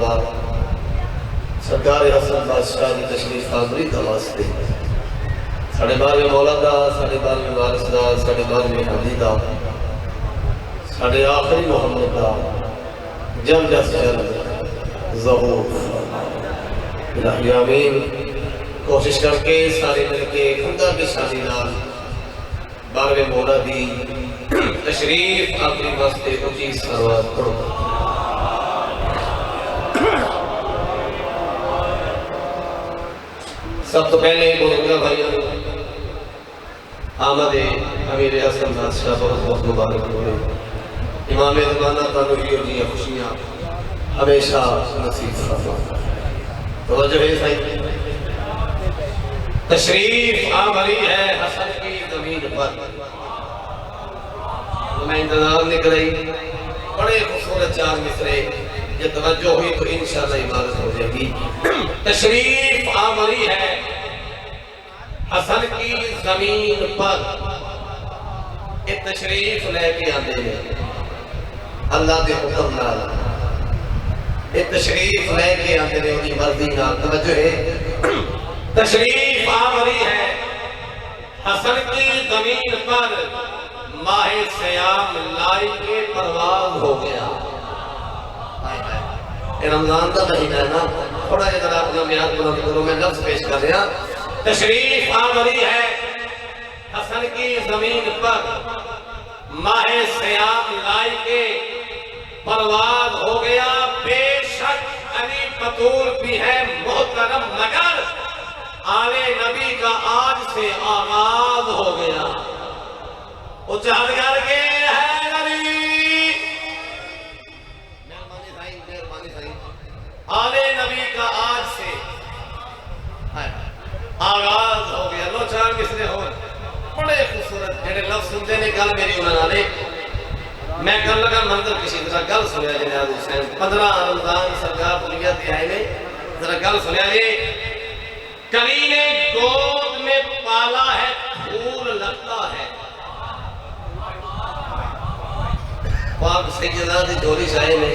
مرحبا سرکار حسن بادشاہ کی تشریف آوری دا واسطے ساڑھے بارے مولا دا ساڑھے بارے وارث دا ساڑھے بارے حدی دا ساڑھے آخری محمد دا جل جس جل ظہور الہی آمین کوشش کر کے سارے مل کے خندہ کے شادی نال بارے مولا دی تشریف آخری واسطے اچھی سروات پڑھو سب تو پہلے بزرگاں بھائیوں آمد امیر حسن بادشاہ بہت بہت مبارک ہوئے امام زمانہ تنویر جی خوشیاں ہمیشہ نصیب فرما توجہ ہے صحیح تشریف آوری ہے حسن کی زمین پر میں انتظار نکل رہی بڑے خوبصورت چار مصرے یہ توجہ ہوئی تو انشاءاللہ عبادت ہو جائے گی تشریف آوری ہے حسن کی زمین پر یہ تشریف لے کے آتے ہیں اللہ کے حکم نال یہ تشریف لے کے آتے ہیں انہی مرضی نال توجہ ہے تشریف آوری ہے حسن کی زمین پر ماہ سیام لائی کے پرواز ہو گیا رمضان کا مہینہ ہے نا تھوڑا یہ ذرا اپنا میاد بلند کرو میں لفظ پیش کر رہا تشریف آوری ہے حسن کی زمین پر ماہ سیام لائی کے پرواز ہو گیا بے شک علی بطول بھی ہے محترم مگر آل نبی کا آج سے آغاز ہو گیا وہ چاہت کر کے ہے نبی آل نبی کا آج سے آغاز ہو گیا لو چار مصرے ہو بڑے خوبصورت جڑے لفظ سنتے نے گل میری انہوں نے میں کر لگا منظر کسی طرح گل سنیا جناب حسین 15 رمضان سرکار دنیا تے آئے نے ذرا گل سنیا جی کلی نے گود میں پالا ہے پھول لگتا ہے پاک سیدہ دی جولی شاہی نے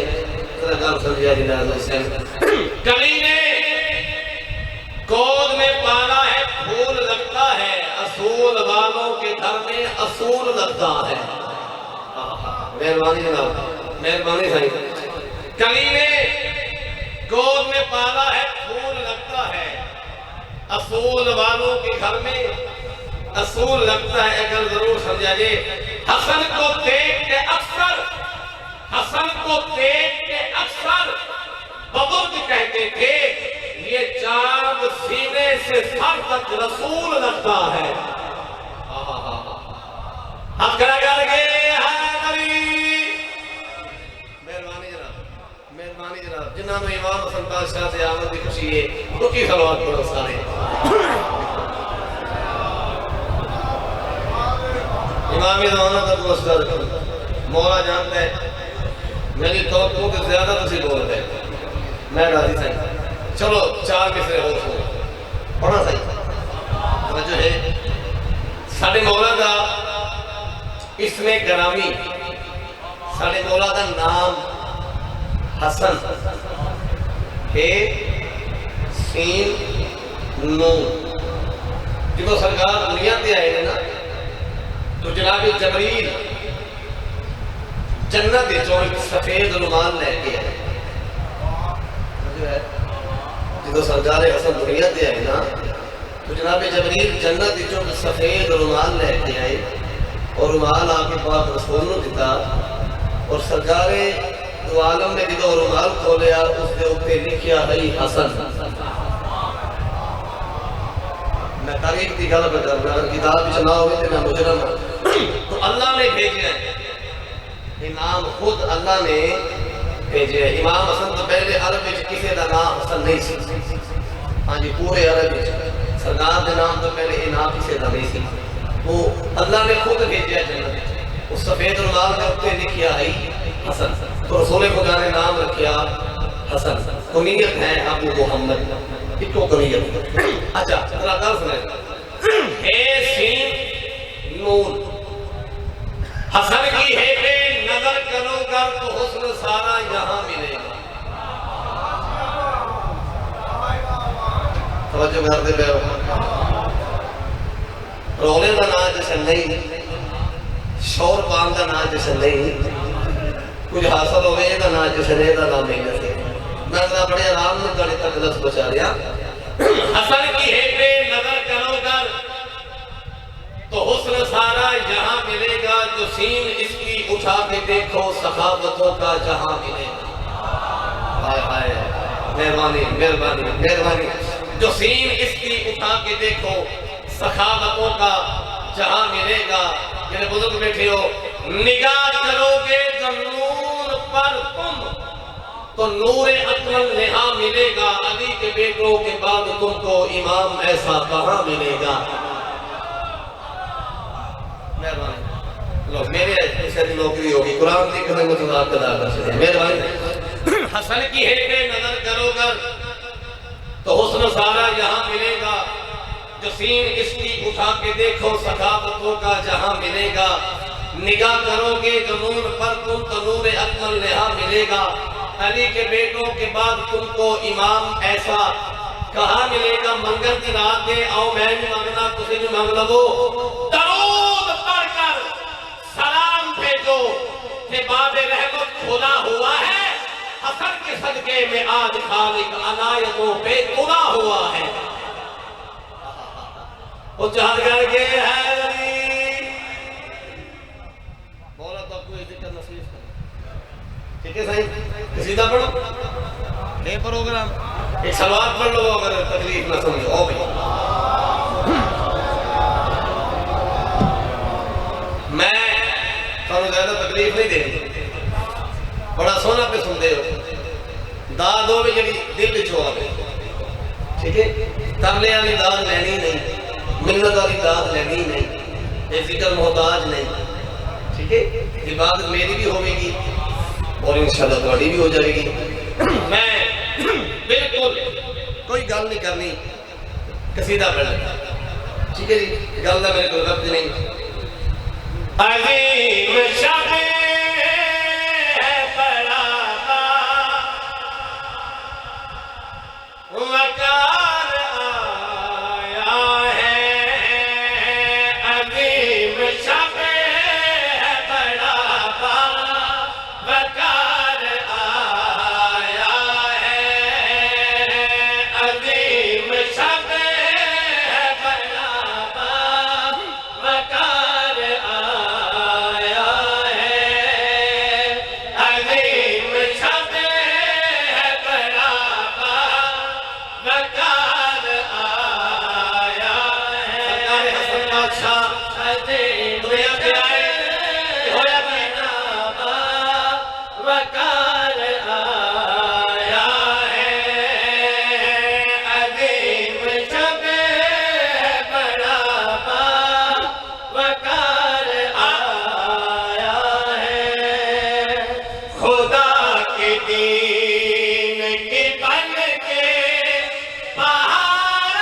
ذرا گل سنیا جناب حسین کلی نے گود میں پالا ہے پھول لگتا ہے اصول والوں کے گھر میں اصول لگتا ہے مہربانی جناب مہربانی صحیح کلی نے گود میں پالا ہے پھول لگتا ہے اصول والوں کے گھر میں اصول لگتا ہے اگر ضرور سمجھائیے حسن کو دیکھ کے اکثر حسن کو دیکھ کے اکثر بزرگ کہتے تھے یہ چاند سینے سے سر تک رسول لگتا ہے ہم کرا کر گئے مہربانی جناب جنہاں میں امام حسن بادشاہ سے آمد کی خوشی ہے تو کی صلوات پڑھو سارے امام زمانہ کا دوستہ مولا جانتا ہے میری توقع کے زیادہ تسی بول رہے میں راضی صحیح چلو چار مصرے ہو سو پڑھا صحیح توجہ ہے ساڑھے مولا کا اسم گرامی ساڑھے مولا کا نام حسن ہے سین نون جب سرکار دنیا تے آئے ہیں نا تو جناب جبریل جنت جو ایک سفید رومال لے کے آئے جب سرکار حسن دنیا تے آئے نا تو جناب جبریل جنت جو ایک سفید رومال لے کے آئے اور رومال آپ کے پاس رسول نے دیتا اور سرکار دو عالم نے جدو رومال کھولیا اس نے اوپر لکھیا ہے حسن میں تاریخ کی گل کر رہا اگر کتاب چلا ہوئے تو میں مجرم تو اللہ نے بھیجا ہے یہ نام خود اللہ نے بھیجا ہے امام حسن تو پہلے عرب میں کسی دا نام حسن نہیں سی ہاں جی پورے عرب میں سرکار دے نام تو پہلے یہ نام کسی دا نہیں سی وہ اللہ نے خود بھیجا ہے جنت اس سفید رومال میں اوپر لکھیا ہے حسن تو رسول خدا نے نام رکھیا حسن کنیت ہے ابو محمد اتو کنیت اچھا ذرا غور سنیں اے سین نون حسن کی ہے پہ نظر کرو گا تو حسن سارا یہاں ملے گا توجہ کرتے پہ رولے کا نام جشن نہیں، شور پان کا نام جشن نہیں، کچھ حاصل ہوئے یہ نام جشن ہے، یہ نام محنت ہے۔ میں اگلا بڑے آرام میں گاڑی تک دس بچا رہا۔ حسن کی ہیٹ پہ نظر کرو گا تو حسن سارا یہاں ملے گا، جو سین اس کی اٹھا کے دیکھو سخاوتوں کا جہاں ملے گا۔ ہائے ہائے مہربانی مہربانی مہربانی، جو سین اس کی اٹھا کے دیکھو سخاوتوں کا جہاں ملے گا۔ میرے بزرگ بیٹھے ہو، نگاہ کرو گے جو نور پر تم تو نور اکمل یہاں ملے گا، علی کے بیٹوں کے بعد تم کو امام ایسا کہاں ملے گا۔ مہربانی لوگ میرے ایسے نوکری ہوگی، قرآن کی خدمت میں آپ ادا کر سکتے ہیں۔ مہربانی حسن کی ہیٹ پہ نظر کرو گا تو حسن سارا یہاں ملے گا، جو سین اس کی اٹھا کے دیکھو سخاوتوں کا جہاں ملے گا۔ نگاہ کرو گے جو نور پر تم تو نور اکمل یہاں ملے گا، علی کے بیٹوں کے بعد تم کو امام ایسا کہاں ملے گا۔ منگل کی رات دے آؤ میں بھی مانگنا تسی بھی مانگ لگو، درود پڑھ کر سلام بھیجو کہ باب رحمت کھلا ہوا ہے، حسن کے صدقے میں آج خالق عنایتوں پہ تلا ہوا ہے۔ وہ چاہت کر کے حیدری مولا تو آپ کو ذکر نصیب کریں۔ ٹھیک ہے صحیح، قصیدہ پڑھو نئے پروگرام، ایک سلوات پڑھ لو اگر تکلیف نہ سمجھو۔ او بھئی میں تھانو زیادہ تکلیف نہیں دینی، بڑا سونا پہ سن دے ہو، داد ہو بھی جڑی دل چھو آگے، ٹھیک ہے، ترلے والی داد لینی نہیں، منت والی داد لینی نہیں، یہ ذکر محتاج نہیں، ٹھیک ہے، عبادت میری بھی ہوئے گی اور انشاءاللہ تھوڑی بھی ہو جائے گی۔ میں بالکل کوئی گل نہیں کرنی، قصیدہ پڑھنا، ٹھیک ہے جی، گل دا میرے کو ربط نہیں۔ عظیم شب ہے بڑا وقار آیا ہے، عظیم شب ہے بڑا وقار آیا ہے، عظیم شب ہے بڑا وقار آیا ہے، عظیم شب ہے بڑا وقار آیا ہے۔ سرکار حسن بادشاہ دنیا پہ آئے ہویا بینا وقار آیا ہے، عظیم شب ہے بڑا وقار آیا ہے، خدا کے دین کی بن کے بہار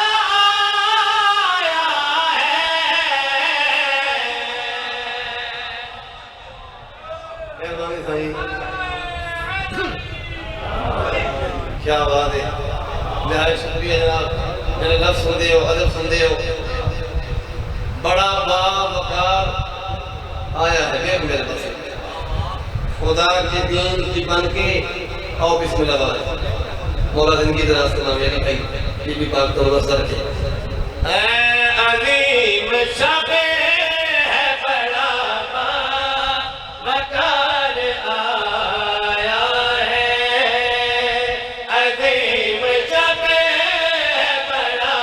آیا ہے۔ مہربانی صحیح، کیا بات ہے، نہایت شکریہ جناب، میرے لفظ سن دے ہو، ادب سن دے ہو، بڑا باوقار آیا ہے بے میرے پاس، خدا کے دین کی بن کے آؤ بسم اللہ بارے مولا زندگی دراز کرنا میری بھائی بی بی پاک تو روزہ رکھے۔ اے عظیم شب ہے بڑا وقار آیا ہے، عظیم شب ہے بڑا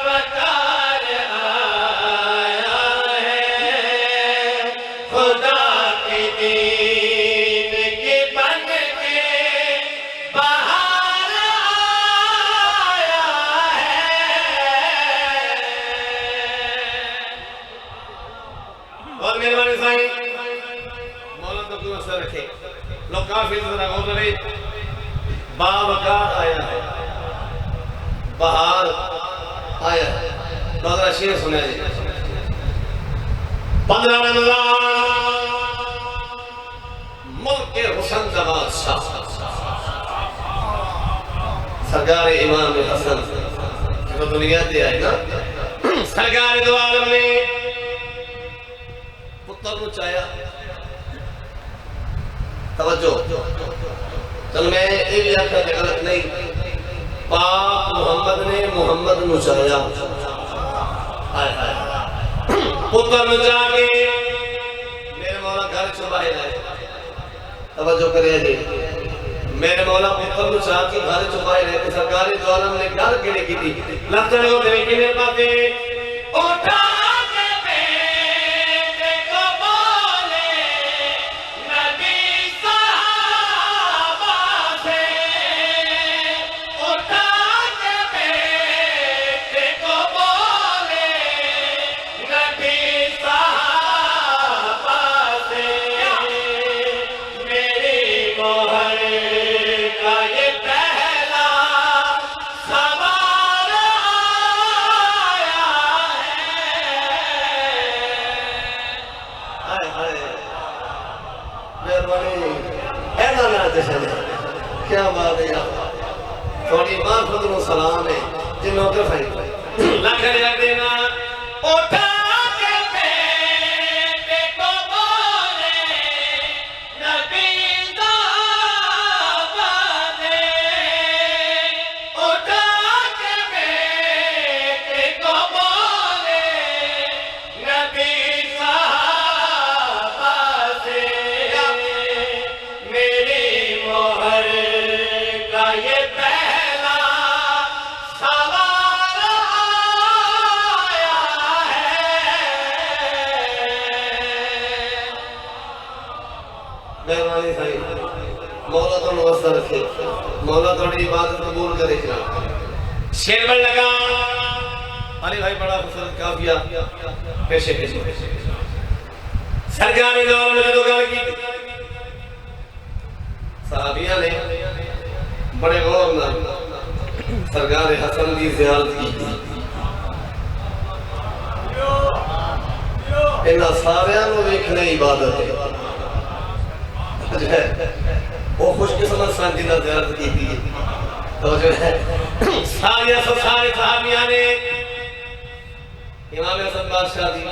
وقار آیا ہے، خدا کے دین کی بن کے بہار آیا ہے۔ اور مہربانی صاحب مولا تو کوئی مسئلہ رکھے، لوگ کافی ذرا غور کرے، باوقار آیا ہے، بہار آیا ہے۔ دوسرا شعر سنے جی، 15 رمضان ملک حسن کا بادشاہ، سرکار امام حسن جو دنیا دے آئے نا سرکار دو عالم نے پتر کو چاہیا توجہ چل میں یہ بھی آتا کہ غلط نہیں پاک محمد نے محمد نو چاہیا پتر نو چاہ کے میرے مولا گھر چھپائے لائے توجہ کرے جی میرے مولا پتر نو چاہ کے گھر چھپائے لائے سرکاری دو عالم نے گھر کیڑے کی تھی لفظ نے وہ دینے کی میرے پاتے اٹھا کیا بات ہے تھوڑی ماں خود نو سلام ہے جنہوں کے فائد لکھنے لگ دینا اٹھا کے بیٹے کو بولے نبی دعوت دے اٹھا کے بیٹے کو بولے نبی صحابہ سے میری موہر کا یہ پہلا سوال آیا ہے مہربانی صحیح مولا تو نوستہ رکھے مولا توڑی عبادت قبول کرے شیر بڑھ لگا علی بھائی بڑا خسرت کافیہ پیشے سرکاری دور میں جو گل کی صحابیہ نے بڑے غور نہ سرکار حسن کی زیارت کی انہا ساریاں نو دیکھنے عبادت ہے وہ خوش قسمت سانجی نہ زیارت کی تھی تو جو ہے سارے صحابیہ نے امام حسن بادشاہ دی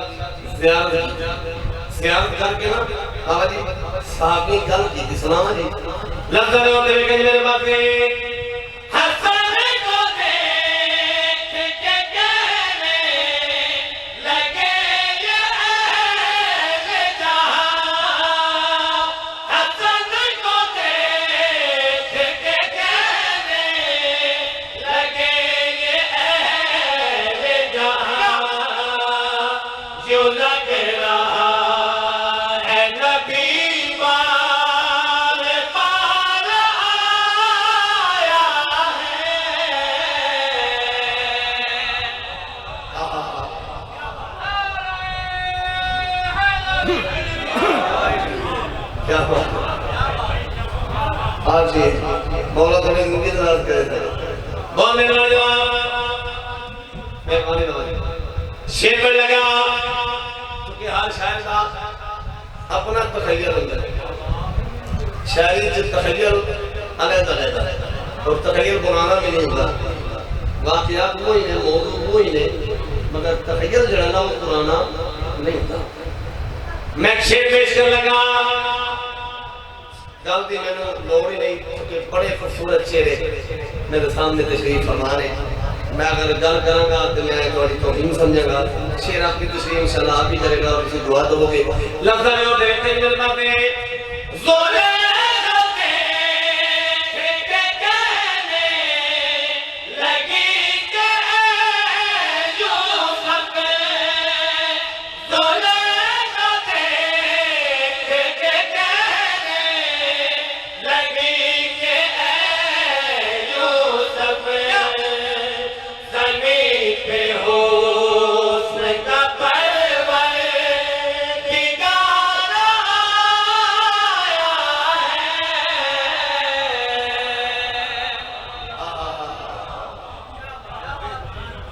زیارت کر کے نا آبا جی صحابی گل کی تھی سناما جی لفظ نے ہوتے ہوئے کہیں میرے بات میں حسن کو دیکھ کے کہنے لگے یہ اہل جہاں حسن کو دیکھ کے کہنے لگے یہ اہل جہاں جو لگ رہا ہے نبی آپ جی مولا تمہیں زندگی دراز کرے تھے بہت میرے نوجوان مہربانی نوجوان شیر پر لگا کیونکہ ہر شاعر کا اپنا تخیل ہوتا ہے شاعری جو تخیل علیحدہ ہے اور تخیل قرآن میں نہیں ہوتا واقعات وہی ہیں موضوع وہی ہیں مگر تخیل جو ہے نا وہ قرآن نہیں ہوتا میں ایک شیر پیش کر لگا جلدی میں نے لوڑ ہی نہیں کہ بڑے خوبصورت چہرے میرے سامنے تشریف فرما رہے میں اگر گل کروں گا تو میں تھوڑی توہین سمجھے گا شیر آپ کی تشریف انشاءاللہ آپ ہی کرے گا اور اسے دعا دو گے لفظ ہے اور دیکھتے ہیں میرے بات میں زورے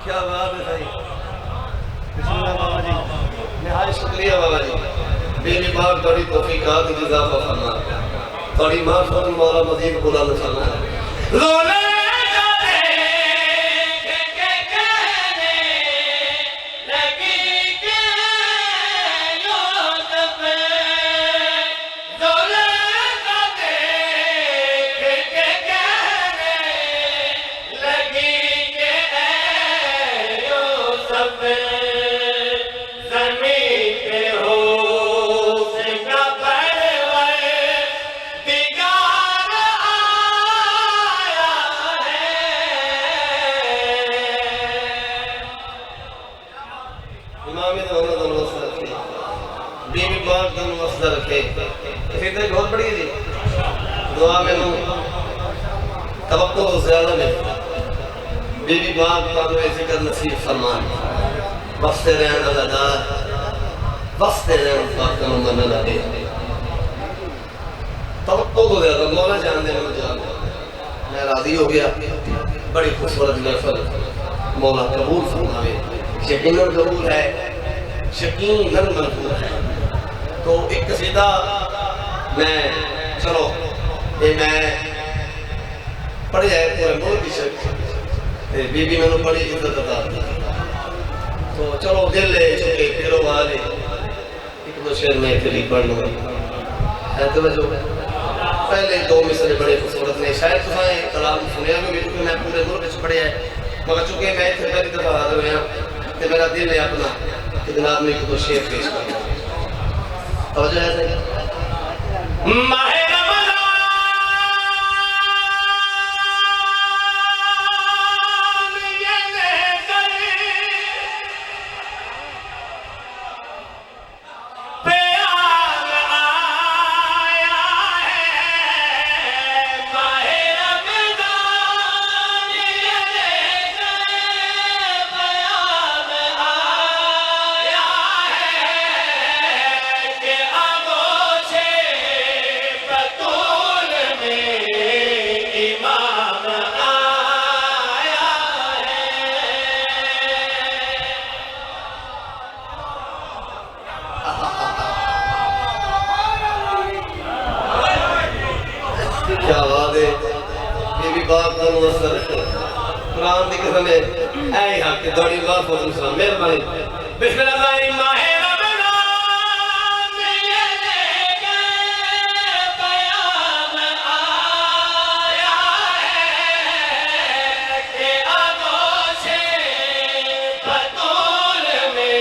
کیا بات ہے بھائی بسم اللہ بابا جی نہایت شکریہ بابا جی بے بیمار بڑی توفیقات اضافہ فرما بڑی معرفت مولا مزید خدا نے فرمایا دعا میں توقع تو زیادہ نہیں، بی بی باپ تانوے ذکر نصیب فرمان، بستے رہن اللہ دار، بستے رہن فاقہ من اللہ دے، توقع تو زیادہ مولا جاندے میں جاندے، میں راضی ہو گیا، بڑی خوبصورت محفل مولا قبول فرماوے، یقیناً قبول ہے، یقیناً منظور ہے۔ تو ایک قصیدہ میں چلو یہ میں پڑھی ہے پورے ملک کی شک بی بی میں نے پڑھی عزت عطا تو چلو دل لے چکے پیرو والے ایک دو شعر میں تلی پڑھ لوں ہے توجہ پہلے دو مصرے بڑے خوبصورت نے شاید تمہیں کلام سنیا میں بھی کیونکہ میں پورے ملک سے پڑھے ہیں مگر چونکہ میں اتنے پہلی دفعہ حاضر ہویا کہ میرا دل ہے اپنا کہ جناب نے ایک دو شعر پیش کرنا توجہ ہے صحیح ماہ کیا بات ہے بی بی باپ کا مؤثر قرآن دی قسم ہے اے حق کے دوڑی بات کو سلام مہربانی بسم اللہ الرحمن ماہ رمضان یہ لے کے پیام آیا ہے کہ آغوش بطول میں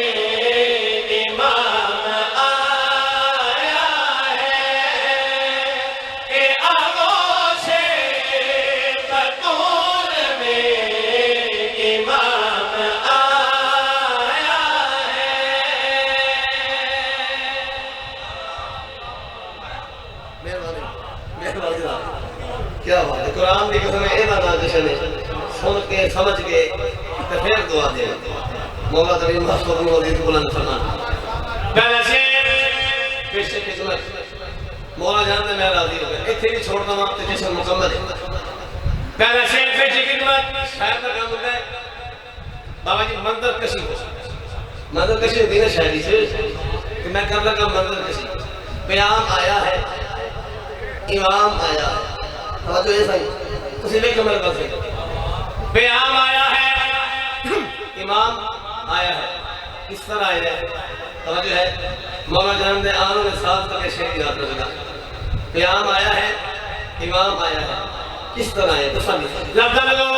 امام آیا ہے کہ آغوش بطول میں امام آیا ہے مہربانی کیا بات ہے قرآن کی قسم ہے اینا نازشن ہے سن کے سمجھ کے پھر دعا دے مولا کریم محفوظ مزید بلند فرمان پہلا شعر پیش خدمت مولا جانتے میں راضی ہو گئے اتنے بھی چھوڑنا وہاں تو جشن مکمل ہے پہلا شعر پیش خدمت شاید کا کام ہوتا ہے بابا جی منظر کشی ہو منظر کشی ہوتی ہے نا شاعری سے کہ میں کر لگا منظر کشی پیام آیا ہے امام آیا ہے توجہ یہ صحیح تسی لے کمر بس ہے پیام آیا ہے امام آیا ہے کس طرح آیا ہے توجہ ہے مولا جان دے آنوں نے ساتھ تک شعر یاد رکھنا پیام آیا ہے امام آیا ہے کس طرح آیا ہے تو سامنے لفظ لگو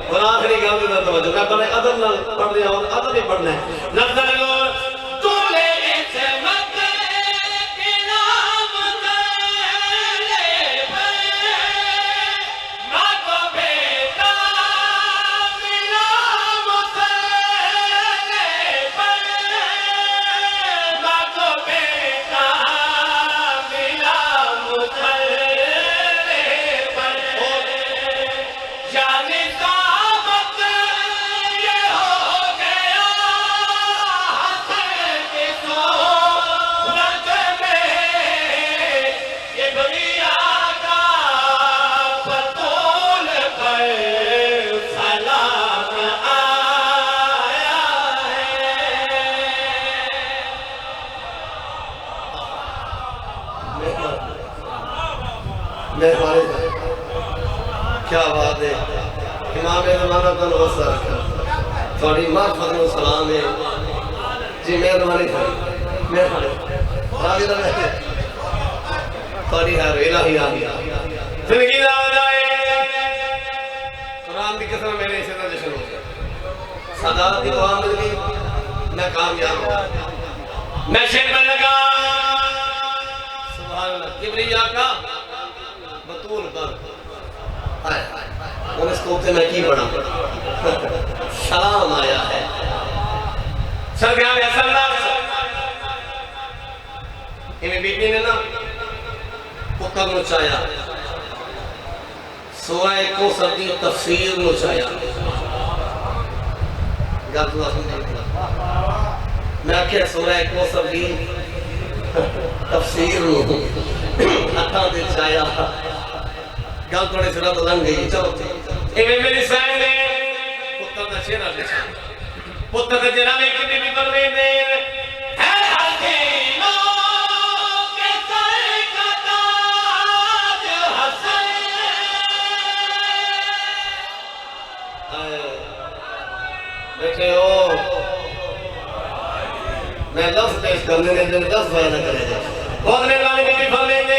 اور آخری گام میں توجہ میں پڑھے ادب نہ پڑھ رہا ہوں ادب ہی پڑھنا ہے لفظ لگو تولے عظمت کے نام تلے پہ ماں کو بیٹا ملا مسلے پہ ماں کو بیٹا ملا مسلے پہ جانے کیا بات ہے امام زمانہ کا نوسہ رکھا تھوڑی معرفت و سلام ہے جی مہربانی مہربانی راضی رہے تھوڑی ہر الہی آگی زندگی نہ ہو جائے قرآن کی قسم میرے اسے جشن ہو جائے سادات کی دعا مل گئی میں کامیاب ہوں میں شیر بن لگا سبحان اللہ کبریا کا بطول پر اور اس کو میں کی پڑھا سلام آیا ہے سرکار صلی اللہ علیہ وسلم انہیں بی بی نے نا پتر نچایا سورہ کو سردی تفسیر نچایا گل تو میں کیا سورہ کو سردی تفسیر ہتھاں دے چایا گل تھوڑے سرا تو لنگ گئی چلو ایویں میری سائن نے پتر دا چہرہ لکھا پتر دا چہرہ میں کتنی بھی کر رہے ہیں بیٹھے ہو میں لفظ پیش کرنے نے جو لفظ بیان کرے جائے بہت نے والے بھی پھر لیں گے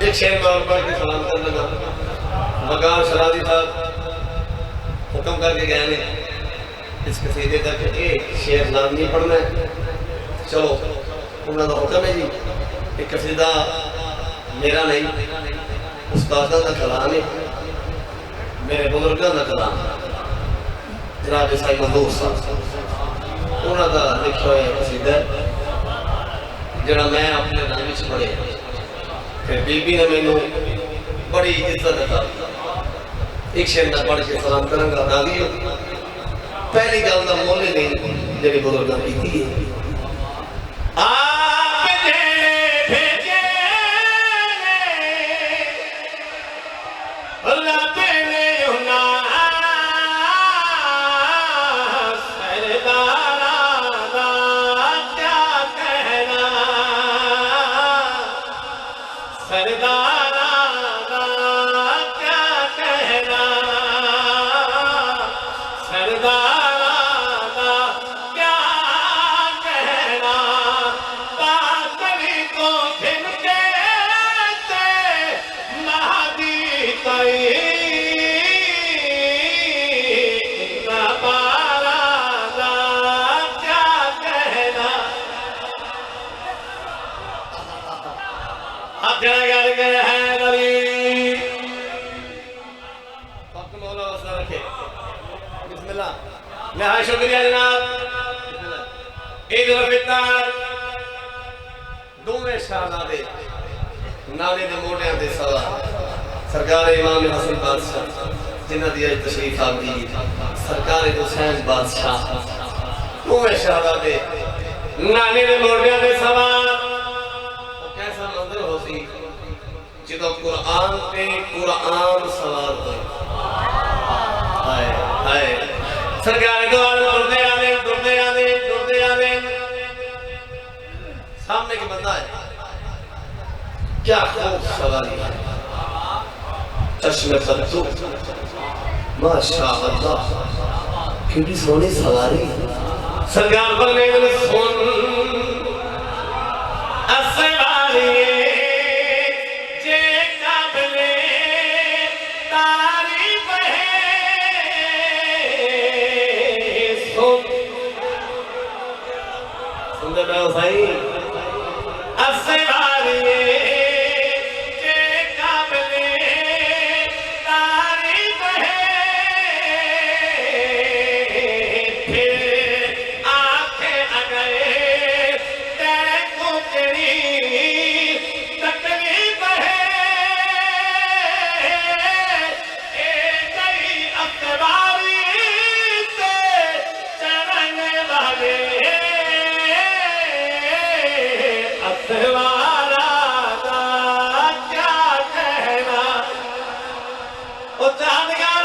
ایک شیر میں اور پڑھ کے سلام کرنے لگا مقام شرادی صاحب حکم کر کے گئے نے اس قصیدے تک ایک شیر لازمی پڑھنا ہے چلو انہوں نے حکم ہے جی ایک قصیدہ میرا نہیں استادہ کا کلام ہے میرے بزرگاں کا کلام جناب سائی منظور صاحب انہوں نے لکھا ہوئے قصیدہ جڑا میں اپنے نام وچ پڑھے پھر بی بی نے میں بڑی عزت عطا ایک شیر میں پڑھ کے سلام کروں گا راضی ہو پہلی گل دا مول نہیں جڑی بزرگاں کیتی ہے آپ نے بھیجے رب نے انہاں شکریہ جناب عید الفطر دوویں شہزادے نانے دے موڑیاں دے سوا سرکار امام حسن بادشاہ جنہ دی اج تشریف آمدی سرکار حسین بادشاہ دوویں شہزادے نانے دے موڑیاں دے سوا کیسا منظر ہو سی جدو قرآن پہ قرآن سوار ہوئے ہائے ہائے سرکار دوار دردے آنے سامنے کی بندہ ہے کیا خوب سواری ہے چشم خطو ماشاءاللہ کیونکہ سونی سواری سرکار بلنے میں سن اسواری بھائی اسواری کے قابل تعریف ہے پھر آنکھیں اگر دیوانہ دا کیا کہنا، او چاندیاں